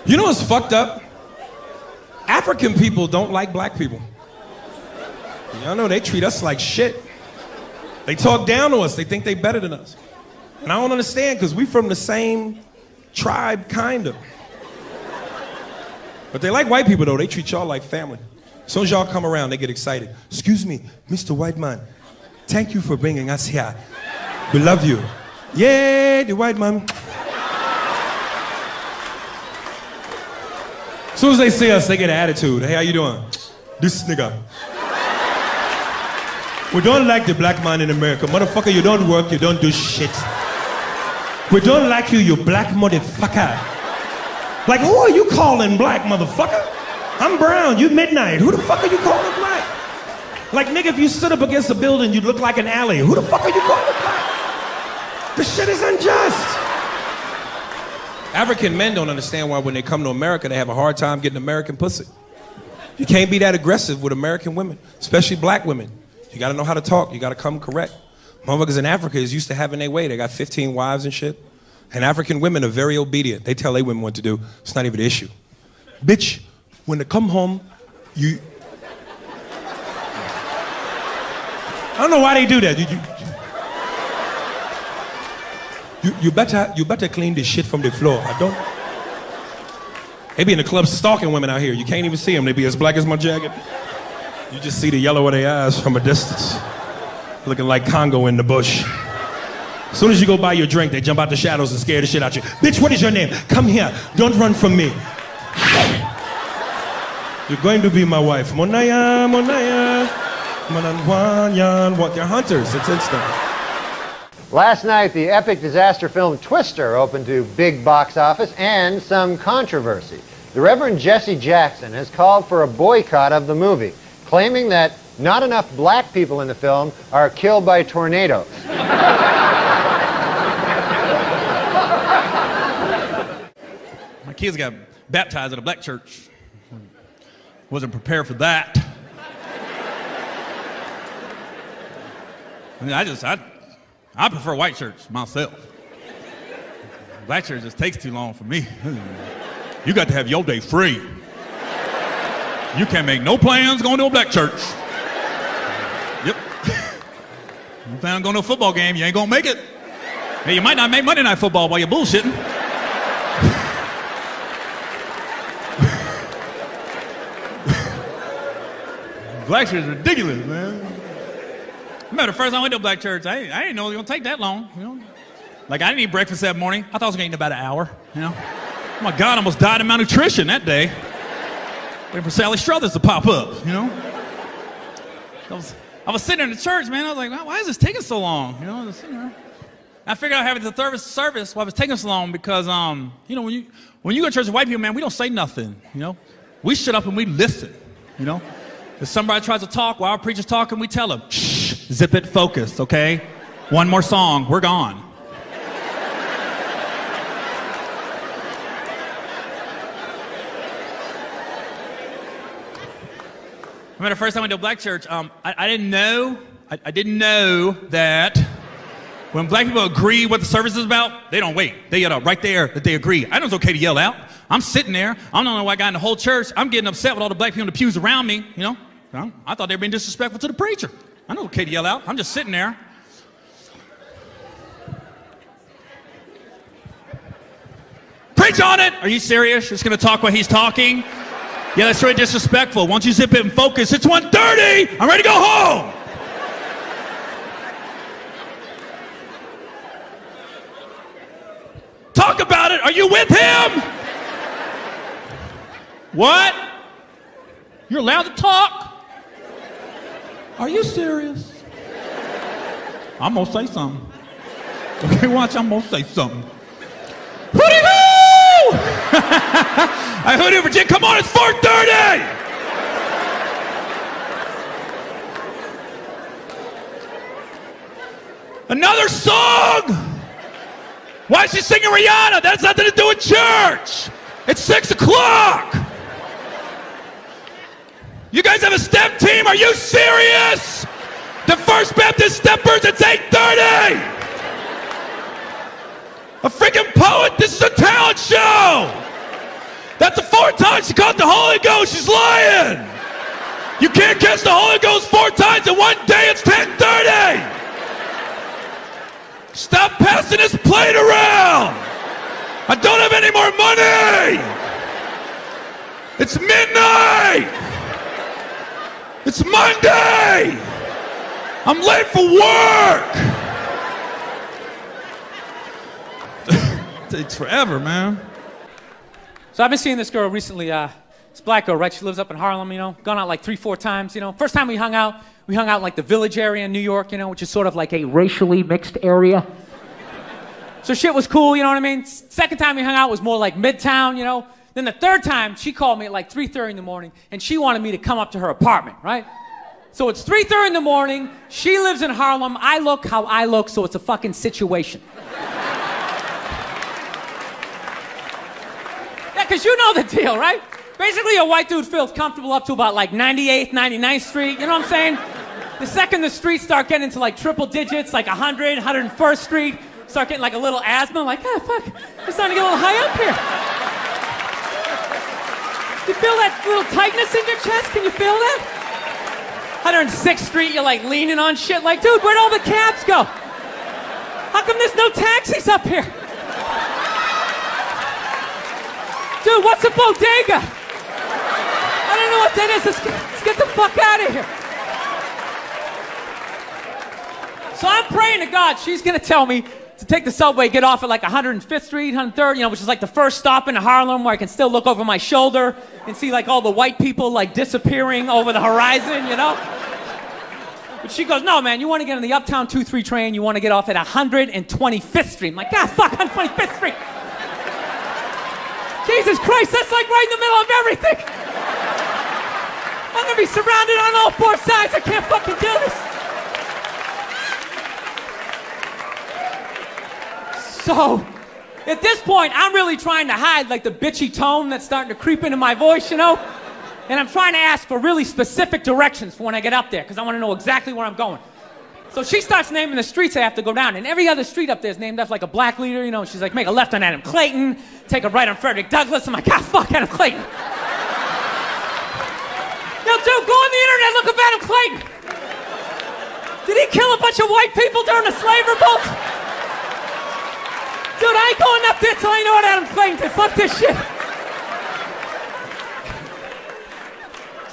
You know what's fucked up? African people don't like black people. Y'all know they treat us like shit. They talk down to us. They think they better than us. And I don't understand, because we from the same tribe, kind of. But they like white people, though. They treat y'all like family. As soon as y'all come around, they get excited. Excuse me, Mr. White Man. Thank you for bringing us here. We love you. Yay, the white man. As soon as they see us, they get an attitude. Hey, how you doing? This nigga. We don't like the black man in America. Motherfucker, you don't work, you don't do shit. We don't like you black motherfucker. Like, who are you calling black, motherfucker? I'm brown, you midnight. Who the fuck are you calling black? Like, nigga, if you stood up against a building, you'd look like an alley. Who the fuck are you calling black? This shit is unjust. African men don't understand why when they come to America, they have a hard time getting American pussy. You can't be that aggressive with American women, especially black women. You gotta know how to talk, you gotta come correct. Motherfuckers in Africa is used to having their way. They got 15 wives and shit. And African women are very obedient. They tell their women what to do. It's not even an issue. Bitch, when they come home, you... I don't know why they do that. You better clean this shit from the floor. I don't... They be in the club stalking women out here. You can't even see them. They be as black as my jacket. You just see the yellow of their eyes from a distance. Looking like Congo in the bush. As soon as you go buy your drink, they jump out the shadows and scare the shit out you. Bitch, what is your name? Come here. Don't run from me. You're going to be my wife. Monaya, Monaya. Mananwanyan. What? They're hunters. It's instant. Last night, the epic disaster film Twister opened to big box office and some controversy. The Reverend Jesse Jackson has called for a boycott of the movie, claiming that not enough black people in the film are killed by tornadoes. My kids got baptized at a black church. Wasn't prepared for that. I mean, I prefer white church myself. Black church just takes too long for me. You got to have your day free. You can't make no plans going to a black church. Yep. You plan on going to a football game, you ain't gonna make it. Hey, you might not make Monday Night Football while you're bullshitting. Black church is ridiculous, man. I remember the first time I went to a black church, I didn't know it was gonna take that long, you know? Like, I didn't eat breakfast that morning. I thought I was gonna eat in about an hour, you know? Oh my God, I almost died of malnutrition that day. Waiting for Sally Struthers to pop up, you know? I was sitting in the church, man. I was like, why is this taking so long? You know, I was sitting there. I figured out having the service why it was taking so long because, you know, when you go to church with white people, man, we don't say nothing, you know? We shut up and we listen, you know? If somebody tries to talk while our preacher's talking, we tell them, shh, zip it, focus, okay? One more song, we're gone. I remember the first time I went to a black church, I didn't know that when black people agree what the service is about, they don't wait. They yell out right there that they agree. I know it's okay to yell out. I'm sitting there. I'm the only white guy in the whole church. I'm getting upset with all the black people in the pews around me, you know? I thought they were being disrespectful to the preacher. I know it's okay to yell out. I'm just sitting there. Preach on it! Are you serious? You're just gonna talk while he's talking? Yeah, that's really disrespectful. Why don't you zip it and focus? It's 1:30! I'm ready to go home! Talk about it! Are you with him? What? You're allowed to talk? Are you serious? I'm gonna say something. Okay, watch, I'm gonna say something. Hootie-hoo! I heard it, Virginia. Come on, it's 4:30! Another song! Why is she singing Rihanna? That has nothing to do with church! It's 6 o'clock! You guys have a step team? Are you serious? The First Baptist Steppers, it's 8:30! A freaking poet, this is a talent show! She caught the Holy Ghost. She's lying. You can't catch the Holy Ghost 4 times in one day. It's 10:30. Stop passing this plate around. I don't have any more money. It's midnight. It's Monday. I'm late for work. It takes forever, man. So I've been seeing this girl recently, this black girl, right? She lives up in Harlem, you know, gone out like 3-4 times, you know. First time we hung out in like the Village area in New York, you know, which is sort of like a racially mixed area. So shit was cool, you know what I mean? Second time we hung out was more like Midtown, you know. Then the third time, she called me at like 3:30 in the morning, and she wanted me to come up to her apartment, right? So it's 3:30 in the morning, she lives in Harlem, I look how I look, so it's a fucking situation. Yeah, because you know the deal, right? Basically, a white dude feels comfortable up to about like 98th, 99th Street, you know what I'm saying? The second the streets start getting into like triple digits, like 100, 101st Street, start getting like a little asthma, like, ah, fuck, it's starting to get a little high up here. You feel that little tightness in your chest? Can you feel that? 106th Street, you're like leaning on shit, like, dude, where'd all the cabs go? How come there's no taxis up here? Dude, what's a bodega? I don't know what that is. Let's get the fuck out of here. So I'm praying to God she's gonna tell me to take the subway, get off at like 105th Street, 103rd, you know, which is like the first stop in Harlem where I can still look over my shoulder and see like all the white people like disappearing over the horizon, you know? But she goes, no, man, you want to get on the Uptown 2-3 train, you want to get off at 125th Street. I'm like, God, fuck, 125th Street. Jesus Christ, that's like right in the middle of everything. I'm gonna be surrounded on all 4 sides. I can't fucking do this. So, at this point, I'm really trying to hide like the bitchy tone that's starting to creep into my voice, you know? And I'm trying to ask for really specific directions for when I get up there, because I want to know exactly where I'm going. So she starts naming the streets I have to go down, and every other street up there is named after like a black leader, you know? She's like, make a left on Adam Clayton, take a right on Frederick Douglass. I'm like, God, fuck Adam Clayton. Yo, dude, go on the internet, look up Adam Clayton. Did he kill a bunch of white people during the slave revolt? Dude, I ain't going up there till I know what Adam Clayton did. Fuck this shit.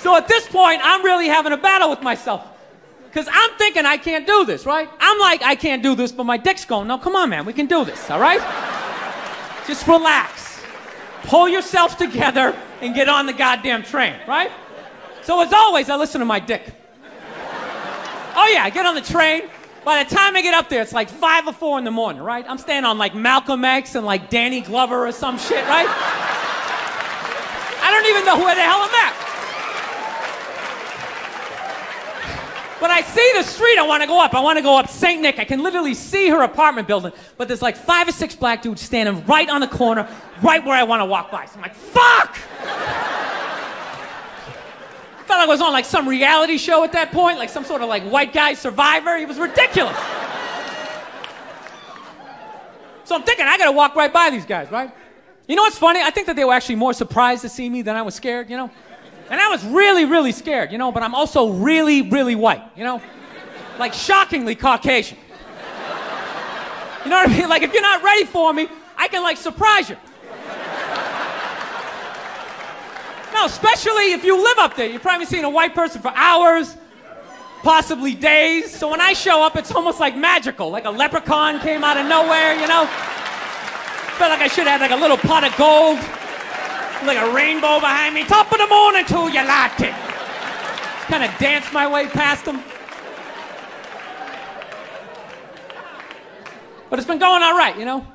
So at this point, I'm really having a battle with myself. Because I'm thinking I can't do this, right? I'm like, I can't do this, but my dick's going, no, come on, man, we can do this, all right? Just relax. Pull yourself together and get on the goddamn train, right? So as always, I listen to my dick. Oh yeah, I get on the train. By the time I get up there, it's like 5 or 4 in the morning, right? I'm staying on like Malcolm X and like Danny Glover or some shit, right? I don't even know where the hell I'm at. But I see the street I want to go up. I want to go up St. Nick. I can literally see her apartment building, but there's like 5 or 6 black dudes standing right on the corner, right where I want to walk by. So I'm like, fuck! I felt like I was on like some reality show at that point, like some sort of like white guy survivor. It was ridiculous. So I'm thinking, I gotta walk right by these guys, right? You know what's funny? I think that they were actually more surprised to see me than I was scared, you know? And I was really, really scared, you know, but I'm also really, really white, you know? Like shockingly Caucasian. You know what I mean? Like if you're not ready for me, I can like surprise you. No, especially if you live up there. You've probably seen a white person for hours, possibly days. So when I show up, it's almost like magical, like a leprechaun came out of nowhere, you know? Felt like I should have like a little pot of gold, like a rainbow behind me. Top of the morning to you, latte. Kind of danced my way past them. But it's been going all right, you know?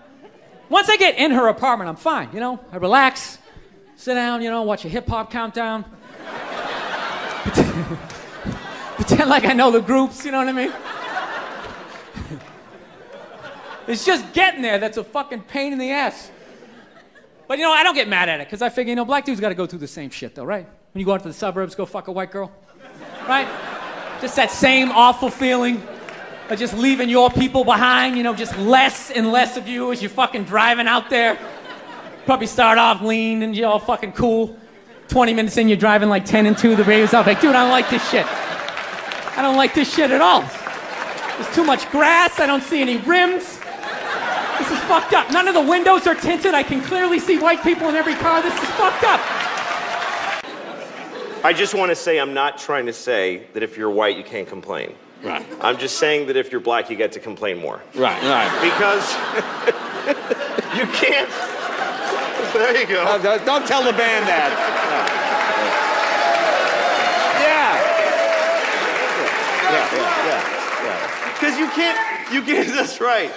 Once I get in her apartment, I'm fine, you know? I relax, sit down, you know, watch a hip-hop countdown. Pretend like I know the groups, you know what I mean? It's just getting there that's a fucking pain in the ass. But you know, I don't get mad at it, because I figure, you know, black dudes gotta go through the same shit though, right? When you go out to the suburbs, go fuck a white girl, right? Just that same awful feeling of just leaving your people behind, you know, just less and less of you as you're fucking driving out there. Probably start off lean and you're all fucking cool. 20 minutes in, you're driving like 10 and 2, the radio's up. Like, dude, I don't like this shit. I don't like this shit at all. There's too much grass, I don't see any rims. This is fucked up. None of the windows are tinted. I can clearly see white people in every car. This is fucked up. I just want to say I'm not trying to say that if you're white, you can't complain. Right. I'm just saying that if you're black, you get to complain more. Right. Because you can't. There you go. Don't tell the band that. Yeah. Because you can't, that's right.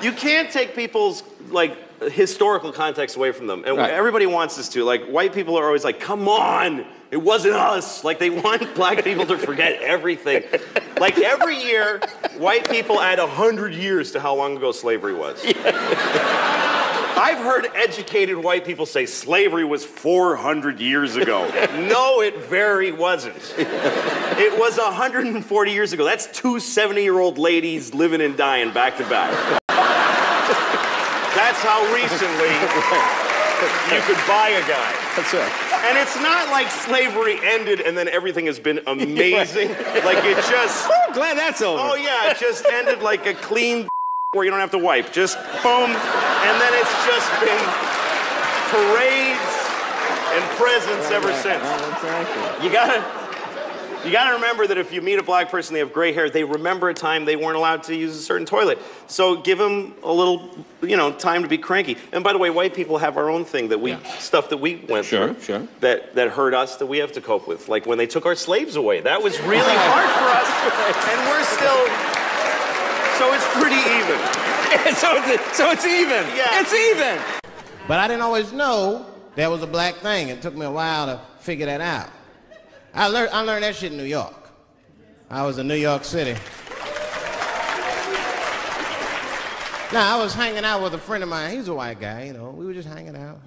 You can't take people's, like, historical context away from them. And everybody wants us to. Like, white people are always like, come on, it wasn't us. Like, they want black people to forget everything. Like, every year, white people add 100 years to how long ago slavery was. I've heard educated white people say slavery was 400 years ago. No, it very wasn't. It was 140 years ago. That's two 70-year-old ladies living and dying back to back. That's how recently you could buy a guy. That's right. And it's not like slavery ended and then everything has been amazing. Like it just... Oh, glad that's over. Oh yeah, it just ended like a clean where you don't have to wipe. Just boom. And then it's just been parades and presents ever since. You gotta remember that if you meet a black person, they have gray hair, they remember a time they weren't allowed to use a certain toilet. So give them a little, time to be cranky. And by the way, white people have our own thing that stuff that we went through. Sure. That hurt us, that we have to cope with. Like when they took our slaves away. That was really hard for us. And we're still, so it's pretty even. so it's even. Yeah. It's even. But I didn't always know that was a black thing. It took me a while to figure that out. I learned that shit in New York. I was in New York City. Now, I was hanging out with a friend of mine. He's a white guy, We were just hanging out.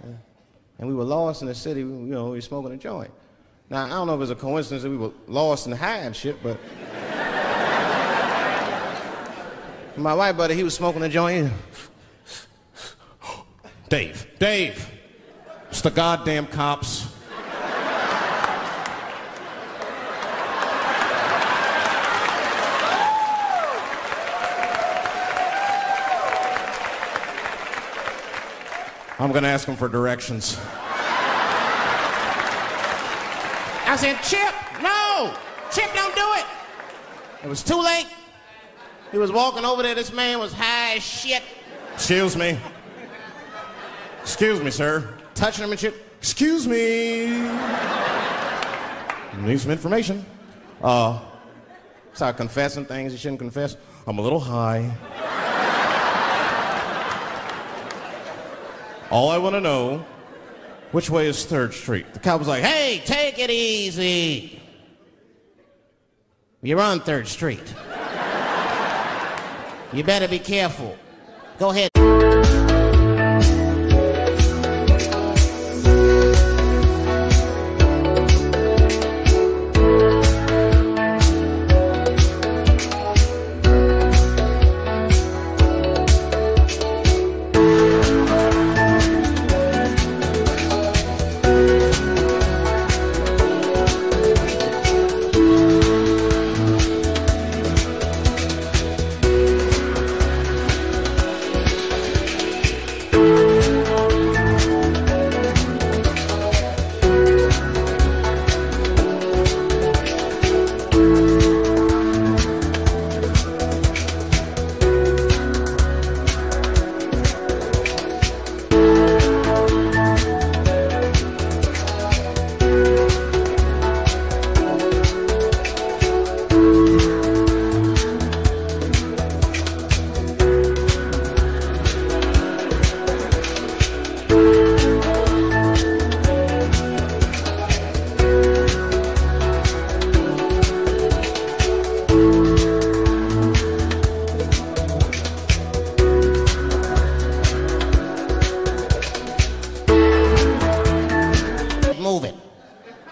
And we were lost in the city. We were smoking a joint. Now, I don't know if it's a coincidence that we were lost in the high and shit, but... my white buddy, he was smoking a joint. Dave, it's the goddamn cops. I'm gonna ask him for directions. I said, Chip, no! Chip, don't do it! It was too late. He was walking over there, this man was high as shit. Excuse me, sir. Touching him and shit. Excuse me. Need some information. Start confessing things you shouldn't confess. I'm a little high. All I want to know, which way is 3rd Street? The cop was like, hey, take it easy. You're on 3rd Street. You better be careful. Go ahead.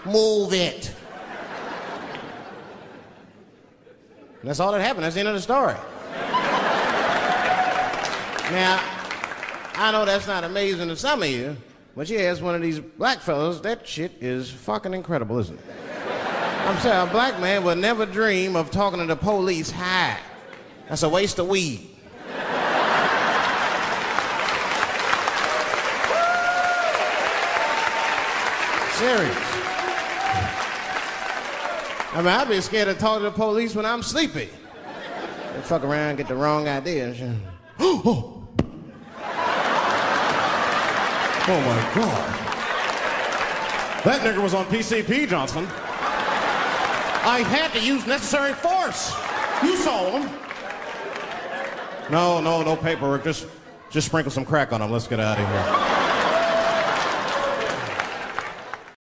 Move it. And that's all that happened. That's the end of the story. Now, I know that's not amazing to some of you, But yeah, it's one of these black fellas. That shit is fucking incredible, isn't it? I'm saying a black man would never dream of talking to the police high. That's a waste of weed. Serious. I mean, I'd be scared to talk to the police when I'm sleepy. They fuck around, get the wrong idea and shit. Oh my God. That nigger was on PCP, Johnson. I had to use necessary force. You saw him. No paperwork. Just sprinkle some crack on him. Let's get out of here.